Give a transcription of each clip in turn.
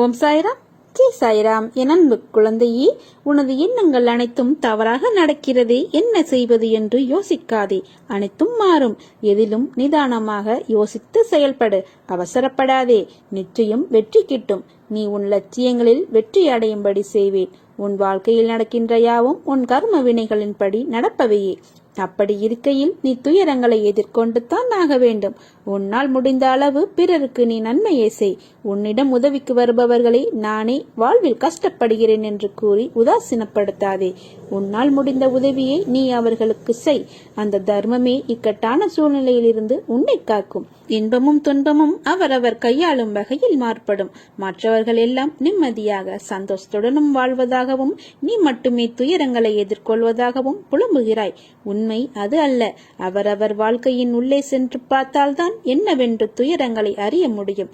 ஓம் சாய்ராம், ஜெய் சாய்ராம். என் அன்பு குழந்தையே, உனது எண்ணங்கள் அனைத்தும் தவறாக நடக்கிறது, என்ன செய்வது என்று யோசிக்காதே. அனைத்தும் மாறும். எதிலும் நிதானமாக யோசித்து செயல்படு. அவசரப்படாதே. நிச்சயம் வெற்றி கிட்டும். நீ உன் லட்சியங்களில் வெற்றி அடையும்படி செய்வேன். உன் வாழ்க்கையில் நடக்கின்ற யாவும் உன் கர்ம வினைகளின்படி நடப்பவையே. அப்படி இருக்கையில் நீ துயரங்களை எதிர்கொண்டு தான் ஆக வேண்டும். உன்னால் முடிந்த அளவு பிறருக்கு நீ நன்மையை செய். உன்னிடம் உதவிக்கு வருபவர்களை நானே வாழ்வில் கஷ்டப்படுகிறேன் என்று கூறி உதாசீனப்படுத்தாதே. உன்னால் முடிந்த உதவியை நீ அவர்களுக்கு செய். அந்த தர்மமே இக்கட்டான சூழ்நிலையிலிருந்து உன்னை காக்கும். இன்பமும் துன்பமும் அவரவர் கையாளும் வகையில் மாறுபடும். மற்றவர்கள் எல்லாம் நிம்மதியாக சந்தோஷத்துடனும் வாழ்வதாகவும் நீ மட்டுமே துயரங்களை எதிர்கொள்வதாகவும் புலம்புகிறாய். உண்மை அது அல்ல. அவரவர் வாழ்க்கையின் உள்ளே சென்று பார்த்தால்தான் என்னவென்று துயரங்களை அறிய முடியும்.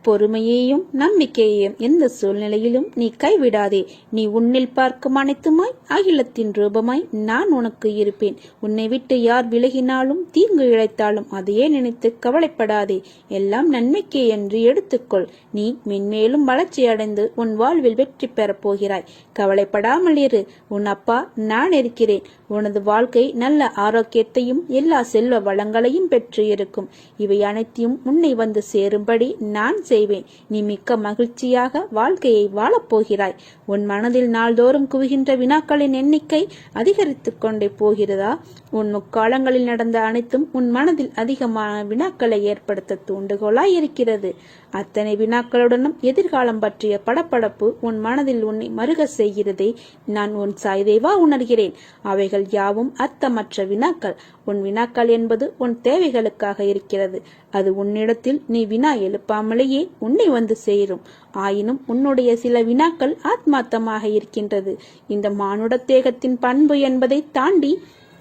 பொறுமையையும் நம்பிக்கையையும் எந்த சூழ்நிலையிலும் நீ கைவிடாதே. நீ உன்னில் பார்க்கும் அனைத்துமாய் அகிலத்தின் ரூபமாய் நான் உனக்கு இருப்பேன். உன்னை விட்டு யார் விலகினாலும் தீங்கு இழைத்தாலும் அதையே நினைத்து கவலைப்படாதே. எல்லாம் நன்மைக்கே என்று எடுத்துக்கொள். நீ மென்மேலும் வளர்ச்சி அடைந்து உன் வாழ்வில் வெற்றி பெறப் போகிறாய். கவலைப்படாமல் இரு. உன் அப்பா நான் இருக்கிறேன். உனது வாழ்க்கை நல்ல ஆரோக்கியத்தையும் எல்லா செல்வ வளங்களையும் பெற்று இருக்கும். இவை அனைத்தையும் உன்னை வந்து சேரும்படி நான் செய்வேன். நீ மிக்க மகிழ்ச்சியாக வாழ்க்கையை வாழப்போகிறாய். உன் மனதில் நாள்தோறும் குவிகின்ற வினாக்களின் எண்ணிக்கை அதிகரித்துக் கொண்டே போகிறதா? உன் முக்காலங்களில் நடந்த அனைத்தும் உன் மனதில் அதிகமான வினாக்களை ஏற்படுத்த தூண்டுகோலாய் இருக்கிறது. அத்தனை வினாக்களுடனும் எதிர்காலம் பற்றிய படப்படப்பு உன் மனதில் உன்னை மருக செய்கிறதே. நான் உன் சாய்தேவா உணர்கிறேன். அவைகள் யாவும் அர்த்தமற்ற வினாக்கள். உன் வினாக்கள் என்பது உன் தேவைகளுக்காக இருக்கிறது. அது உன்னிடத்தில் நீ வினா எழுப்பாமலேயே உன்னை வந்து சேரும். ஆயினும் உன்னுடைய சில வினாக்கள் ஆத்மார்த்தமாக இருக்கின்றது. இந்த மானுட தேகத்தின் பண்பு என்பதை தாண்டி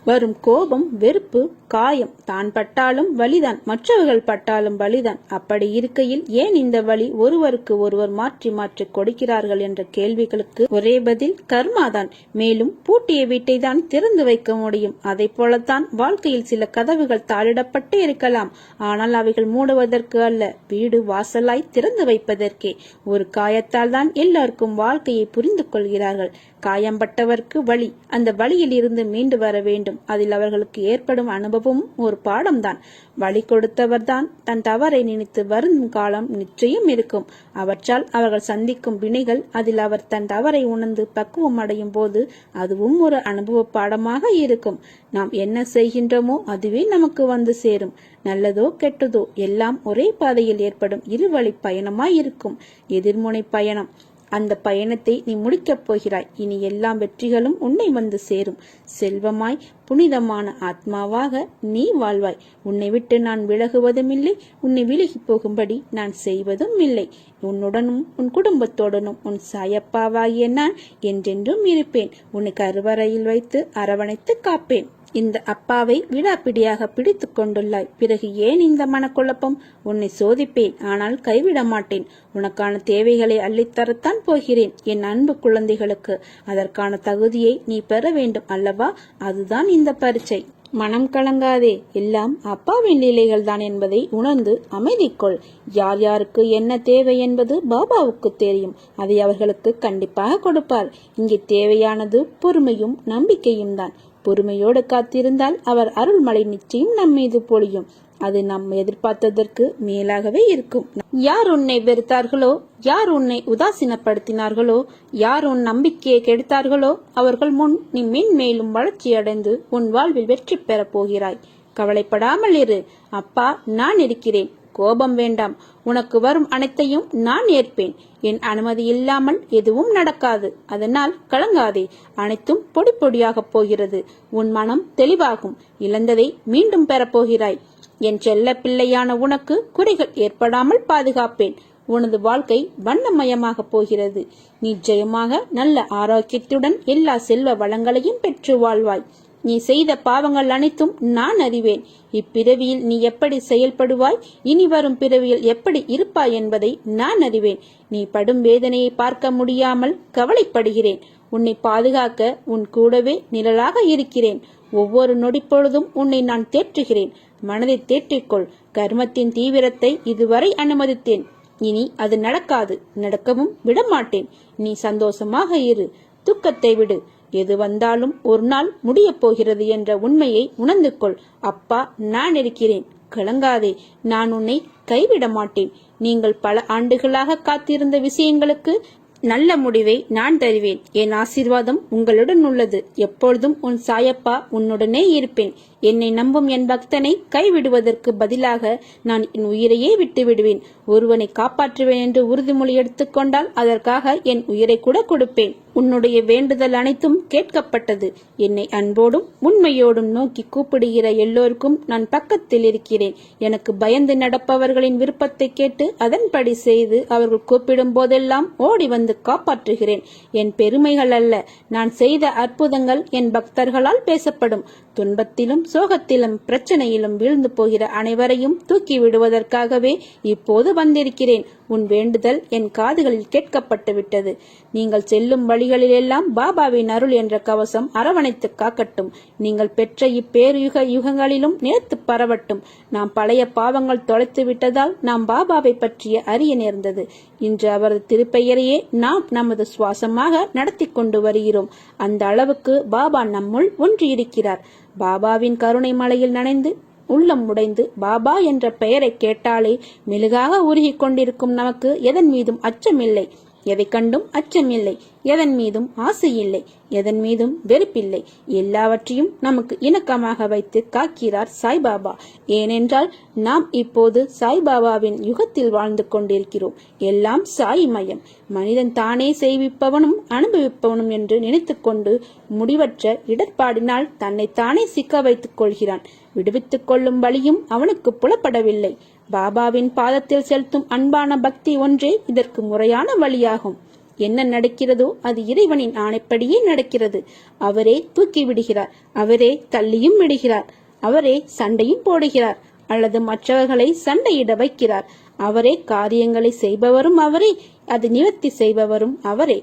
வரும் கோபம், வெறுப்பு, காயம் தான் பட்டாலும் வலிதான், மற்றவர்கள் பட்டாலும் வலிதான். அப்படி இருக்கையில் ஏன் இந்த வலி ஒருவருக்கு ஒருவர் மாற்றி மாற்றி கொடுக்கிறார்கள் என்ற கேள்விகளுக்கு ஒரே பதில் கர்மாதான். மேலும் பூட்டிய வீட்டை தான் திறந்து வைக்க முடியும். அதை போலத்தான் வாழ்க்கையில் சில கதவுகள் தாளிடப்பட்டு இருக்கலாம். ஆனால் அவைகள் மூடுவதற்கு அல்ல, வீடு வாசலாய் திறந்து வைப்பதற்கே. ஒரு காயத்தால் தான் எல்லாருக்கும் வாழ்க்கையை புரிந்து கொள்கிறார்கள். காயம்பட்டவர்க்கு வலி, அந்த வலியில் இருந்து மீண்டு வர வேண்டும். அதில் அவர்களுக்கு ஏற்படும் அனுபவம் ஒரு பாடம்தான். வலி கொடுத்தவர்தான் தன் தவறை நினைத்து வருந்தும் காலம் நிச்சயம் இருக்கும். அவற்றால் அவர்கள் சந்திக்கும் வினைகள், அதில் அவர் தன் தவறை உணர்ந்து பக்குவம் அடையும் போது அதுவும் ஒரு அனுபவ பாடமாக இருக்கும். நாம் என்ன செய்கின்றோமோ அதுவே நமக்கு வந்து சேரும். நல்லதோ கெட்டதோ எல்லாம் ஒரே பாதையில் ஏற்படும் இருவழி பயணமாய் இருக்கும். எதிர்முனை பயணம். அந்த பயணத்தை நீ முடிக்கப் போகிறாய். இனி எல்லா வெற்றிகளும் உன்னை வந்து சேரும். செல்வமாய் புனிதமான ஆத்மாவாக நீ வாழ்வாய். உன்னை விட்டு நான் விலகுவதும் இல்லை, உன்னை விலகி போகும்படி நான் செய்வதும் இல்லை. உன்னுடனும் உன் குடும்பத்தோடனும் உன் சாயப்பாவாகிய நான் என்றென்றும் இருப்பேன். உன்னை கருவறையில் வைத்து அரவணைத்து காப்பேன். இந்த அப்பாவை விடாப்பிடியாக பிடித்து கொண்டுள்ளாய். பிறகு ஏன் இந்த மனக்குழப்பம்? உன்னை சோதிப்பேன், ஆனால் கைவிட மாட்டேன். உனக்கான தேவைகளை அள்ளித்தரத்தான் போகிறேன். என் அன்பு குழந்தைகளுக்கு அதற்கான தகுதியை நீ பெற வேண்டும் அல்லவா? அதுதான் இந்த பரீட்சை. மனம் கலங்காதே. எல்லாம் அப்பாவின் லீலைகள் தான் என்பதை உணர்ந்து அமைதிக்கொள். யார் யாருக்கு என்ன தேவை என்பது பாபாவுக்கு தெரியும். அதை அவர்களுக்கு கண்டிப்பாக கொடுப்பார். இங்கே தேவையானது பொறுமையும் நம்பிக்கையும் தான். பொறுமையோடு காத்திருந்தால் அவர் அருள்மழை நிச்சயம் நம் மீது பொழியும். அது நாம் எதிர்பார்த்ததற்கு மேலாகவே இருக்கும். யார் உன்னை வெறுத்தார்களோ, யார் உன்னை உதாசீனப்படுத்தினார்களோ, யார் உன் நம்பிக்கையை கெடுத்தார்களோ அவர்கள் முன் நீ மென்மேலும் வளர்ச்சி அடைந்து உன் வாழ்வில் வெற்றி பெறப் போகிறாய். கவலைப்படாமல் இரு. அப்பா நான் இருக்கிறேன். கோபம் வேண்டாம். உனக்கு வரும் அனைத்தையும் நான் ஏற்பேன். என் அனுமதி இல்லாமல் எதுவும் நடக்காது. அதனால் கலங்காதே. அனைத்தும் பொடி பொடியாக போகிறது. உன் மனம் தெளிவாகும். இழந்ததை மீண்டும் பெறப்போகிறாய். என் செல்ல பிள்ளையான உனக்கு குறைகள் ஏற்படாமல் பாதுகாப்பேன். உனது வாழ்க்கை வண்ணமயமாக போகிறது. நிச்சயமாக நல்ல ஆரோக்கியத்துடன் எல்லா செல்வ வளங்களையும் பெற்று வாழ்வாய். நீ செய்த பாவங்கள் அனைத்தும் நான் அறிவேன். இப்பிறவியில் நீ எப்படி செயல்படுவாய், இனி வரும் பிறவியில் எப்படி இருப்பாய் என்பதை நான் அறிவேன். நீ படும் வேதனையை பார்க்க முடியாமல் கவலைப்படுகிறேன். உன்னை பாதுகாக்க உன் கூடவே நிழலாக இருக்கிறேன். ஒவ்வொரு நொடிப்பொழுதும் உன்னை நான் தேற்றுகிறேன். மனதை தேற்றிக்கொள். கர்மத்தின் தீவிரத்தை இதுவரை அனுமதித்தேன். இனி அது நடக்காது, நடக்கவும் விடமாட்டேன். நீ சந்தோஷமாக இரு, துக்கத்தை விடு. எது வந்தாலும் ஒரு நாள் முடிய போகிறது என்ற உண்மையை உணர்ந்து கொள். அப்பா நான் இருக்கிறேன், கலங்காதே. நான் உன்னை கைவிட மாட்டேன். நீங்கள் பல ஆண்டுகளாக காத்திருந்த விஷயங்களுக்கு நல்ல முடிவை நான் தருவேன். என் ஆசீர்வாதம் உங்களுடன் உள்ளது. எப்பொழுதும் உன் சாயப்பா உன்னுடனே இருப்பேன். என்னை நம்பும் என் பக்தனை கைவிடுவதற்கு பதிலாக நான் என் உயிரையே விட்டு விடுவேன். ஒருவனை காப்பாற்றுவேன் என்று உறுதிமொழி எடுத்துக்கொண்டால் அதற்காக என் உயிரை கூட கொடுப்பேன். உன்னுடைய வேண்டுதல் அனைத்தும் கேட்கப்பட்டது. என்னை அன்போடும் உண்மையோடும் நோக்கி கூப்பிடுகிற எல்லோருக்கும் நான் பக்கத்தில் இருக்கிறேன். எனக்கு பயந்து நடப்பவர்களின் விருப்பத்தை கேட்டு அதன்படி செய்து அவர்கள் கூப்பிடும் போதெல்லாம் ஓடி வந்து காப்பாற்றுகிறேன். என் பெருமைகள் அல்ல, நான் செய்த அற்புதங்கள் என் பக்தர்களால் பேசப்படும். துன்பத்திலும் சோகத்திலும் பிரச்சனையிலும் வீழ்ந்து போகிற அனைவரையும் தூக்கி விடுவதற்காகவே இப்போது வந்திருக்கிறேன். உன் வேண்டுதல் என் காதுகளில் கேட்கப்பட்டு விட்டது. நீங்கள் செல்லும் வழிகளிலெல்லாம் பாபாவின் அருள் என்ற கவசம் அரவணைத்து காக்கட்டும். நீங்கள் பெற்ற இப்பேருயுக யுகங்களிலும் நிலைத்து பரவட்டும். நாம் பழைய பாவங்கள் தொலைத்து விட்டதால் நாம் பாபாவை பற்றிய அறிய நேர்ந்தது. இன்று அவரது திருப்பெயரையே நாம் நமது சுவாசமாக நடத்தி கொண்டு வருகிறோம். அந்த அளவுக்கு பாபா நம்முள் ஒன்றியிருக்கிறார். பாபாவின் கருணை மலையில் நனைந்து உள்ளம் உடைந்து பாபா என்ற பெயரை கேட்டாலே மெழுகாக உருகி கொண்டிருக்கும் நமக்கு எதன் மீதும் அச்சமில்லை. எதை கண்டும் அச்சமில்லை. எதன் மீதும் ஆசை இல்லை. எதன் மீதும் வெறுப்பில்லை. எல்லாவற்றையும் நமக்கு இணக்கமாக வைத்து காக்கிறார் சாய்பாபா. ஏனென்றால் நாம் இப்போது சாய்பாபாவின் யுகத்தில் வாழ்ந்து கொண்டிருக்கிறோம். எல்லாம் சாய்மயம். மனிதன் தானே செய்விப்பவனும் அனுபவிப்பவனும் என்று நினைத்து கொண்டு முடிவற்ற இடர்பாடினால் தன்னைத்தானே சிக்க வைத்துக் கொள்கிறான். விடுவித்துக் கொள்ளும் வழியும் அவனுக்கு புலப்படவில்லை. பாபாவின் பாதத்தில் செலுத்தும் அன்பான பக்தி ஒன்றே இதற்கு முறையான வழியாகும். என்ன நடக்கிறதோ அது இறைவனின் ஆணைப்படியே நடக்கிறது. அவரே தூக்கி விடுகிறார். அவரே தள்ளியும் விடுகிறார். அவரே சண்டையும் போடுகிறார் அல்லது மற்றவர்களை சண்டையிட வைக்கிறார். அவரே காரியங்களை செய்பவரும் அவரே, அது நிவர்த்தி செய்பவரும் அவரே.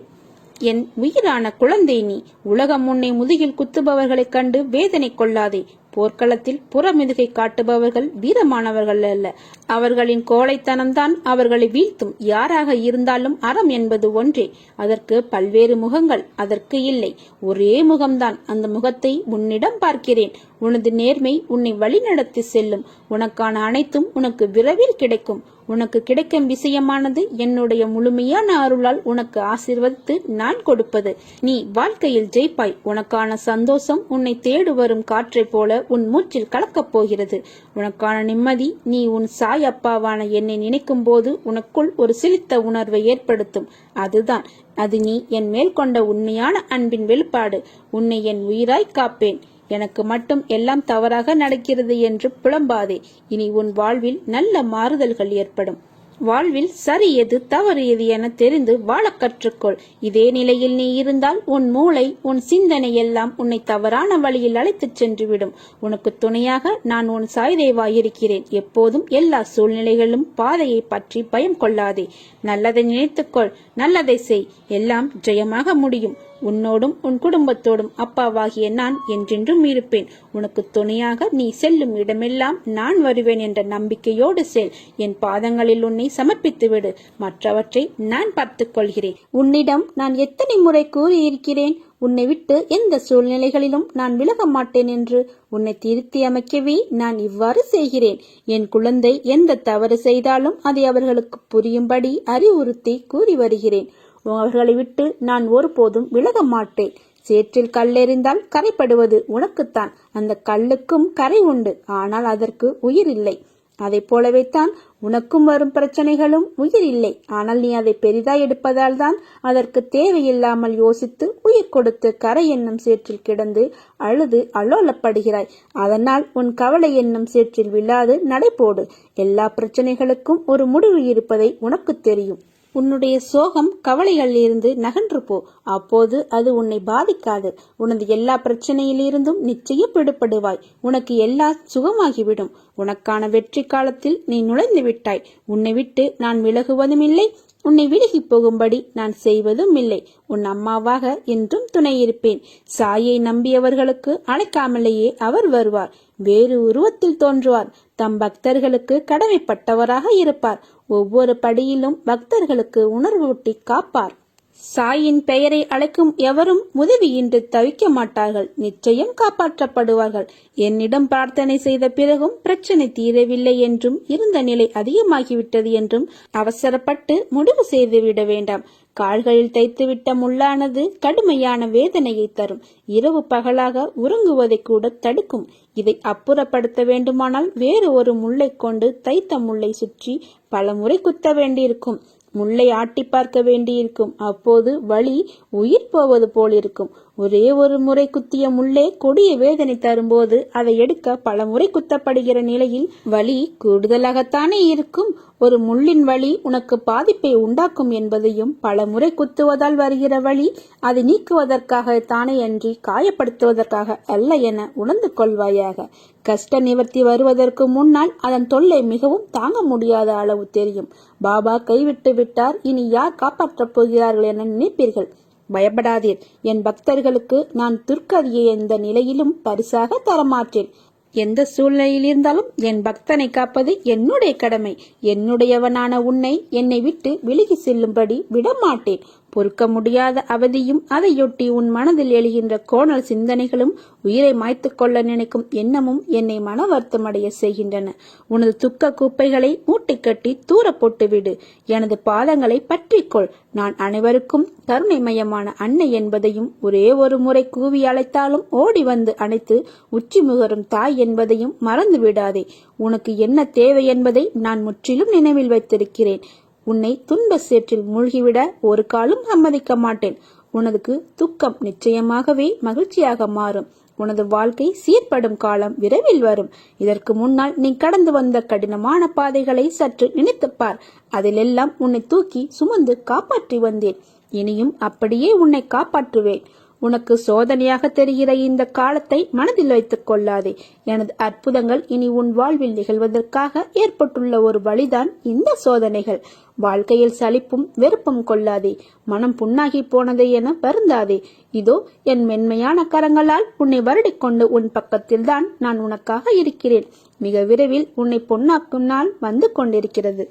என் உயிரான குழந்தை நீ, உலகம் உன்னை முதுகில் குத்துபவர்களைக் கண்டு வேதனை கொள்ளாதே. போர்க்களத்தில் புறமிதுகை காட்டுபவர்கள் வீரமானவர்கள் அல்ல. அவர்களின் கோழைத்தனம்தான் அவர்களை வீழ்த்தும். யாராக இருந்தாலும் அறம் என்பது ஒன்றே. அதற்கு பல்வேறு முகங்கள் அதற்கு இல்லை. ஒரே முகம்தான். அந்த முகத்தை உன்னிடம் பார்க்கிறேன். உனது நேர்மை உன்னை வழிநடத்தி செல்லும். உனக்கான அனைத்தும் உனக்கு விரைவில் கிடைக்கும். உனக்கு கிடைக்கும் விஷயமானது என்னுடைய முழுமையான அருளால் உனக்கு ஆசீர்வதித்து நான் கொடுப்பது. நீ வாழ்க்கையில் ஜெயிப்பாய். உனக்கான சந்தோஷம் உன்னை தேடு வரும் காற்றை போல உன் மூச்சில் கலக்கப் போகிறது. உனக்கான நிம்மதி நீ உன் சாய் அப்பாவான என்னை நினைக்கும் போது உனக்குள் ஒரு சிலித்த உணர்வை ஏற்படுத்தும். அதுதான் அது நீ என் மேல் கொண்ட உண்மையான அன்பின் வெளிப்பாடு. உன்னை என் உயிராய் காப்பேன். எனக்கு மட்டும் எல்லாம் தவறாக நடக்கிறது என்று புலம்பாதே. இனி உன் வாழ்வில் நல்ல மாறுதல்கள் ஏற்படும். வாழ்வில் சரி எது தவறு எது என தெரிந்து வாழ கற்றுக்கொள். இதே நிலையில் நீ இருந்தால் உன் மூளை உன் சிந்தனை எல்லாம் உன்னை தவறான வழியில் அழைத்துச் சென்று விடும். உனக்கு துணையாக நான் உன் சாய்தேவா இருக்கிறேன். எப்போதும் எல்லா சூழ்நிலைகளிலும் பாதையை பற்றி பயம் கொள்ளாதே. நல்லதை நினைத்துக்கொள், நல்லதை செய். எல்லாம் ஜெயமாக முடியும். உன்னோடும் உன் குடும்பத்தோடும் அப்பாவாகிய நான் என்றென்றும் இருப்பேன். உனக்கு துணையாக நீ செல்லும் இடமெல்லாம் நான் வருவேன் என்ற நம்பிக்கையோடு செல். என் பாதங்களில் உன்னை சமர்ப்பித்து விடு. மற்றவற்றை நான் பார்த்துக் கொள்கிறேன். உன்னிடம் நான் எத்தனை முறை கூறியிருக்கிறேன், உன்னை விட்டு எந்த சூழ்நிலைகளிலும் நான் விலக மாட்டேன் என்று. உன்னை திருத்தி அமைக்கவே நான் இவ்வாறு செய்கிறேன். என் குழந்தை எந்த தவறு செய்தாலும் அதை அவர்களுக்கு புரியும்படி அறிவுறுத்தி கூறி வருகிறேன். அவர்களை விட்டு நான் ஒருபோதும் விலக மாட்டேன். சேற்றில் கல்லெறிந்தால் கரைப்படுவது உனக்குத்தான். அந்த கல்லுக்கும் கரை உண்டு, ஆனால் அதற்கு உயிர் இல்லை. அதை போலவே தான் உனக்கும் வரும் பிரச்சனைகளும் உயிர் இல்லை. ஆனால் நீ அதை பெரிதாய் எடுப்பதால் தான் அதற்கு தேவையில்லாமல் யோசித்து உயிர் கொடுத்து கரை என்னும் சேற்றில் கிடந்து அழுது அல்லோலப்படுகிறாய். அதனால் உன் கவலை என்னும் சேற்றில் விழாது நடைபோடு. எல்லா பிரச்சனைகளுக்கும் ஒரு முடிவு இருப்பதை உனக்கு தெரியும். உன்னுடைய சோகம் கவலைகளில் இருந்து நகன்று போ. அப்போது அது உன்னை பாதிக்காது. உனது எல்லா பிரச்சனையிலிருந்தும் நிச்சயம் விடுபடுவாய். உனக்கு எல்லாம் சுகமாகிவிடும். உனக்கான வெற்றி காலத்தில் நீ நுழைந்து விட்டாய். உன்னை விட்டு நான் விலகுவதும் இல்லை, உன்னை விலகி போகும்படி நான் செய்வதும் இல்லை. உன் அம்மாவாக என்றும் துணை இருப்பேன். சாயை நம்பியவர்களுக்கு அழைக்காமலேயே அவர் வருவார். வேறு உருவத்தில் தோன்றுவார். தம் பக்தர்களுக்கு கடமைப்பட்டவராக இருப்பார். ஒவ்வொரு படியிலும் பக்தர்களுக்கு உணர்வூட்டி காப்பார். சாயின் பெயரை அழைக்கும் எவரும் உதவியின்றி தவிக்க மாட்டார்கள், நிச்சயம் காப்பாற்றப்படுவார்கள். என்னிடம் பிரார்த்தனை செய்த பிறகும் பிரச்சனை தீரவில்லை என்றும் இருந்த நிலை அதிகமாகிவிட்டது என்றும் அவசரப்பட்டு முடிவு செய்துவிட வேண்டாம். கால்களில் தைத்துவிட்ட முள்ளானது கடுமையான வேதனையை தரும், இரவு பகலாக உறங்குவதை கூட தடுக்கும். இதை அப்புறப்படுத்த வேண்டுமானால் வேறு ஒரு முள்ளை கொண்டு தைத்த முள்ளை சுற்றி பல முறை குத்த வேண்டியிருக்கும். முள்ளை ஆட்டி பார்க்க வேண்டியிருக்கும். அப்போது வலி உயிர் போவது போலிருக்கும். ஒரே ஒரு முறை குத்திய முள்ளே கொடிய வேதனை தரும்போது அதை எடுக்க பல முறை குத்தப்படுகிற நிலையில் வலி கூடுதலாகத்தானே இருக்கும். ஒரு முள்ளின் வலி உனக்கு பாதிப்பை உண்டாக்கும் என்பதையும், பல முறை குத்துவதால் வருகிற வலி அதை நீக்குவதற்காக தானே அன்றி காயப்படுத்துவதற்காக அல்ல என உணர்ந்து கொள்வாயாக. கஷ்ட நிவர்த்தி வருவதற்கு முன்னால் அதன் தொல்லை மிகவும் தாங்க முடியாத அளவு தெரியும். பாபா கைவிட்டு விட்டார், இனி யார் காப்பாற்றப் போகிறார்கள் என நினைப்பீர்கள். பயப்படாதீர். என் பக்தர்களுக்கு நான் துர்க்கதியை எந்த நிலையிலும் பரிசாக தரமாட்டேன். எந்த சூழ்நிலையில் இருந்தாலும் என் பக்தனை காப்பது என்னுடைய கடமை. என்னுடையவனான உன்னை என்னை விட்டு விலகி செல்லும்படி விடமாட்டேன். பொறுக்க முடியாத அவதியும் அதையொட்டி உன் மனதில் எழுகின்ற கோணல் சிந்தனைகளும் உயிரை மாய்த்து கொள்ள நினைக்கும் எண்ணமும் என்னை மன வருத்தமடைய செய்கின்றன. உனது துக்க கூப்பைகளை மூட்டை கட்டி தூர போட்டுவிடு. எனது பாதங்களை பற்றிக்கொள். நான் அனைவருக்கும் கருணைமயமான அன்னை என்பதையும், ஒரே ஒரு முறை கூவி அழைத்தாலும் ஓடி வந்து அணைத்து உச்சி முகரும் தாய் என்பதையும் மறந்து விடாதே. உனக்கு என்ன தேவை என்பதை நான் முற்றிலும் நினைவில் வைத்திருக்கிறேன். உன்னை துன்ப சேற்றில் மூழ்கிவிட ஒரு காலம் சம்மதிக்க மாட்டேன். உனதுக்கு துக்கம் நிச்சயமாகவே மகிழ்ச்சியாக மாறும். உனது வாழ்க்கை சீர்படும் காலம் விரைவில் வரும். இதற்கு முன்னால் நீ கடந்து வந்த கடினமான பாதைகளை சற்று நினைத்துப்பார். அதிலெல்லாம் உன்னை தூக்கி சுமந்து காப்பாற்றி வந்தேன். இனியும் அப்படியே உன்னை காப்பாற்றுவேன். உனக்கு சோதனையாக தெரிகிற இந்த காலத்தை மனதில் வைத்துக் கொள்ளாதே. எனது அற்புதங்கள் இனி உன் வாழ்வில் நிகழ்வதற்காக ஏற்பட்டுள்ள ஒரு வழிதான் இந்த சோதனைகள். வாழ்க்கையில் சலிப்பும் வெறுப்பும் கொள்ளாதே. மனம் புண்ணாகி போனதே என வருந்தாதே. இதோ என் மென்மையான கரங்களால் உன்னை வருடிக்கொண்டு உன் பக்கத்தில் தான் நான் உனக்காக இருக்கிறேன். மிக விரைவில் உன்னை பொன்னாக்கும் நாள் வந்து கொண்டிருக்கிறது.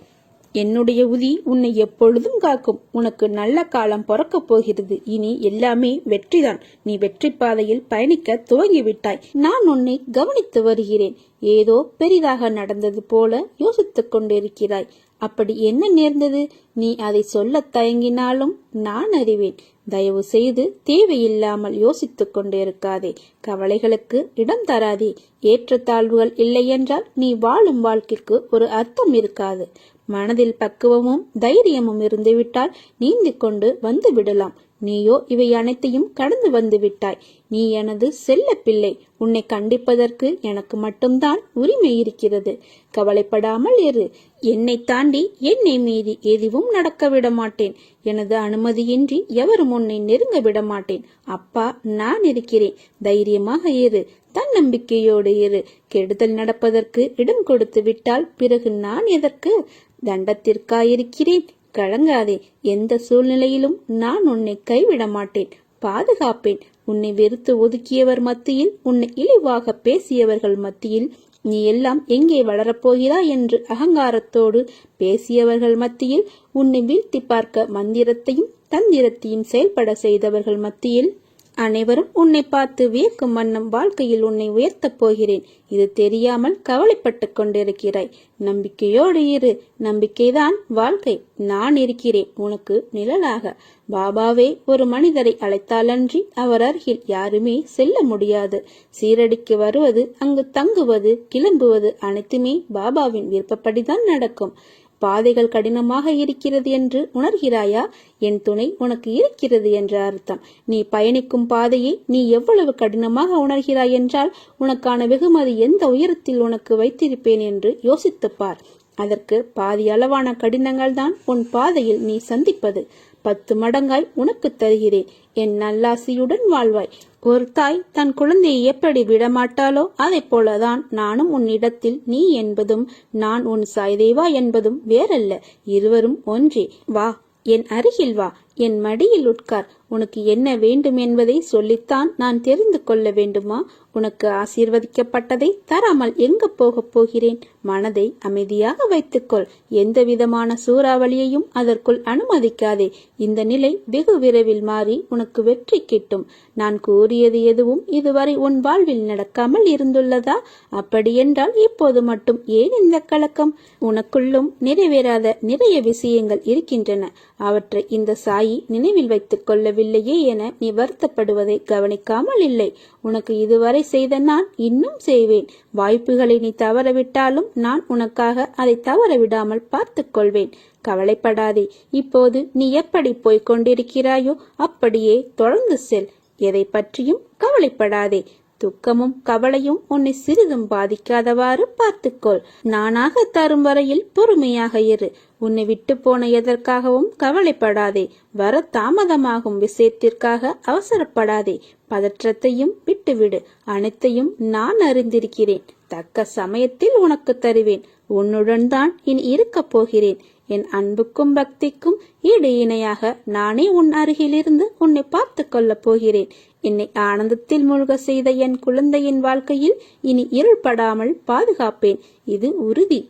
என்னுடைய உதி உன்னை எப்பொழுதும் காக்கும். உனக்கு நல்ல காலம் பிறக்கப் போகிறது. இனி எல்லாமே வெற்றிதான். நீ வெற்றி பாதையில் பயணிக்க துவங்கிவிட்டாய். நான் உன்னை கவனித்து வருகிறேன். ஏதோ பெரிதாக நடந்தது போல யோசித்துக் கொண்டிருக்கிறாய். அப்படி என்ன நேர்ந்தது? நீ அதை சொல்ல தயங்கினாலும் நான் அறிவேன். தயவு செய்து தேவையில்லாமல் யோசித்துக் கொண்டிருக்காதே. கவலைகளுக்கு இடம் தராதே. ஏற்றத்தாழ்வுகள் இல்லை என்றால் நீ வாழும் வாழ்க்கைக்கு ஒரு அர்த்தம் இருக்காது. மனதில் பக்குவமும் தைரியமும் இருந்துவிட்டால் நீந்தி கொண்டு வந்து விடலாம். நீயோ இவை அனைத்தையும் கடந்து வந்து விட்டாய். நீ எனது செல்ல பிள்ளை. உன்னை கண்டிப்பதற்கு எனக்கு மட்டும்தான் உரிமை இருக்கிறது. கவலைப்படாமல் இரு. என்னை தாண்டி என்னை மீறி எதுவும் நடக்க விட மாட்டேன். எனது அனுமதியின்றி எவரும் உன்னை நெருங்க விட மாட்டேன். அப்பா நான் இருக்கிறேன். தைரியமாக இரு. தன்னம்பிக்கையோடு இரு. கெடுதல் நடப்பதற்கு இடம் கொடுத்து விட்டால் பிறகு நான் எதற்கு? தண்டத்திற்காயிருக்கிறேன். கலங்காதே. எந்த சூழ்நிலையிலும் நான் உன்னை கைவிட மாட்டேன். பாதுகாப்பேன். உன்னை வெறுத்து ஒதுக்கியவர் மத்தியில், உன்னை இழிவாக பேசியவர்கள் மத்தியில், நீ எல்லாம் எங்கே வளரப்போகிறாய் என்று அகங்காரத்தோடு பேசியவர்கள் மத்தியில், உன்னை வீழ்த்தி பார்க்க மந்திரத்தையும் தந்திரத்தையும் செயல்பட செய்தவர்கள் மத்தியில், அனைவரும் உன்னை பார்த்து வியக்கும் வண்ணம் வாழ்க்கையில் உன்னை உயர்த்தப் போகிறேன். இது தெரியாமல் கவலைப்பட்டு கொண்டிருக்கிறாய். நம்பிக்கையோடு இரு. நம்பிக்கைதான் வாழ்க்கை. நான் இருக்கிறேன் உனக்கு நிழலாக. பாபாவே ஒரு மனிதரை அழைத்தாலன்றி அவர் அருகில் யாருமே செல்ல முடியாது. சீரடிக்கு வருவது, அங்கு தங்குவது, கிளம்புவது அனைத்துமே பாபாவின் விருப்பப்படிதான் நடக்கும். பாதைகள் கடினமாக இருக்கிறது என்று உணர்கிறாயா? என் துணை உனக்கு இருக்கிறது என்ற அர்த்தம். நீ பயணிக்கும் பாதையை நீ எவ்வளவு கடினமாக உணர்கிறாய் என்றால் உனக்கான வெகுமதி எந்த உயரத்தில் உனக்கு வைத்திருப்பேன் என்று யோசித்துப்பார். அதற்கு பாதி அளவான கடினங்கள் தான் உன் பாதையில் நீ சந்திப்பது. 10 மடங்காய் உனக்கு தருகிறேன். என் நல்லாசியுடன் வாழ்வாய். ஒரு தாய் தன் குழந்தையை எப்படி விடமாட்டாளோ அதை போலதான் நானும் உன்னிடத்தில். நீ என்பதும் நான் உன் சாய்தேவா என்பதும் வேறல்ல. இருவரும் ஒன்றே. வா, என் அருகில் வா. என் மடியில் உட்கார். உனக்கு என்ன வேண்டும் என்பதை சொல்லித்தான் நான் தெரிந்து கொள்ள வேண்டுமா? உனக்கு ஆசீர்வதிக்கப்பட்டதை தராமல் எங்க போகப் போகிறேன்? மனதை அமைதியாக வைத்துக்கொள். எந்த விதமான சூறாவளியையும் அதற்குள் அனுமதிக்காதே. இந்த நிலை வெகு விரைவில் மாறி உனக்கு வெற்றி கிட்டும். நான் கூறியது எதுவும் இதுவரை உன் வாழ்வில் நடக்காமல் இருந்துள்ளதா? அப்படியென்றால் இப்போது மட்டும் ஏன் இந்த கலக்கம்? உனக்குள்ளும் நிறைவேறாத நிறைய விஷயங்கள் இருக்கின்றன. அவற்றை இந்த சாயி நினைவில் வைத்துக் கொள்ளவில்லையே என நீ வருத்தப்படுவதை கவனிக்காமல் இல்லை. உனக்கு இதுவரை செய்த நான் இன்னும் செய்வேன். வாய்ப்புகளை நீ தவறவிட்டாலும் நான் உனக்காக அதை தவற விடாமல் பார்த்துக் கொள்வேன். கவலைப்படாதே. இப்போது நீ எப்படி போய்க் கொண்டிருக்கிறாயோ அப்படியே தொடர்ந்து செல். எதை பற்றியும் கவலைப்படாதே. துக்கமும் கவலையும் உன்னை சிறிதும் பாதிக்காதவாறு பார்த்துக்கொள். நானாக தரும் வரையில் பொறுமையாக இரு. உன்னை விட்டு போன எதற்காகவும் கவலைப்படாதே. வர தாமதமாகும் விஷயத்திற்காக அவசரப்படாதே. பதற்றத்தையும் விட்டுவிடு. அனைத்தையும் நான் அறிந்திருக்கிறேன். தக்க சமயத்தில் உனக்கு தருவேன். உன்னுடன் தான் இனி இருக்கப் போகிறேன். என் அன்புக்கும் பக்திக்கும் ஈடு இணையாக நானே உன் அருகிலிருந்து உன்னை பார்த்து கொள்ளப் போகிறேன். என்னை ஆனந்தத்தில் மூழ்க செய்த என் குழந்தையின் வாழ்க்கையில் இனி இருள்படாமல் பாதுகாப்பேன். இது உறுதி.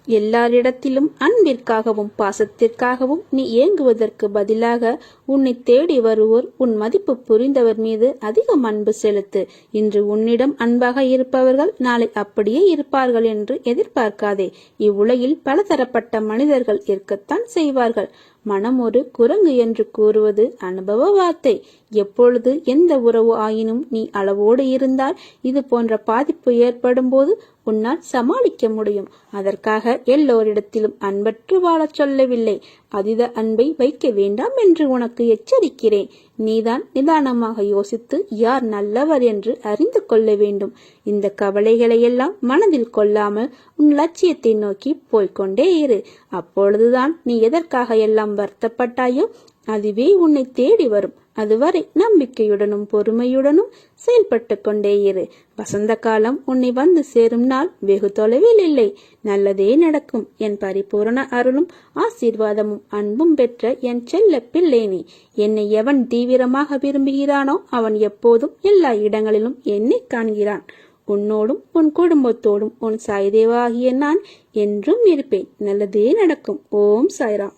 எல்லாரிடத்திலும் அன்பிற்காகவும் பாசத்திற்காகவும் நீ ஏங்குவதற்கு பதிலாக உன்னை தேடி வருவோர், உன் மதிப்பு புரிந்தவர் மீது அதிகம் அன்பு செலுத்து. இன்று உன்னிடம் அன்பாக இருப்பவர்கள் நாளை அப்படியே இருப்பார்கள் என்று எதிர்பார்க்காதே. இவ்வுலகில் பலதரப்பட்ட மனிதர்கள் இருக்கத்தான் செய்வார்கள். மனம் ஒரு குரங்கு என்று கூறுவது அனுபவ வார்த்தை. எப்பொழுது எந்த உறவு ஆயினும் நீ அளவோடு இருந்தால் இது போன்ற பாதிப்பு ஏற்படும் போது உன்னால் சமாளிக்க முடியும். அதற்காக எல்லோரிடத்திலும் அன்பற்று வாழச் சொல்லவில்லை. அதீத அன்பை வைக்க வேண்டாம் என்று உனக்கு எச்சரிக்கிறேன். நீதான் நிதானமாக யோசித்து யார் நல்லவர் என்று அறிந்து கொள்ள வேண்டும். இந்த கவலைகளையெல்லாம் மனதில் கொள்ளாமல் உன் லட்சியத்தை நோக்கி போய்கொண்டே இரு. அப்பொழுதுதான் நீ எதற்காக எல்லாம் வருத்தப்பட்டாயோ அதுவே உன்னை தேடி வரும். அதுவரை நம்பிக்கையுடனும் பொறுமையுடனும் செயல்பட்டு கொண்டே இரு. வசந்த காலம் உன்னை வந்து சேரும் நாள் வெகு தொலைவில் இல்லை. நல்லதே நடக்கும். என் பரிபூரண அருளும் ஆசீர்வாதமும் அன்பும் பெற்ற என் செல்ல பிள்ளை நீ. என்னை எவன் தீவிரமாக விரும்புகிறானோ அவன் எப்போதும் எல்லா இடங்களிலும் என்னை காண்கிறான். உன்னோடும் உன் குடும்பத்தோடும் உன் சாய்தேவா ஆகிய நான் என்றும் இருப்பேன். நல்லதே நடக்கும். ஓம் சாய்ராம்.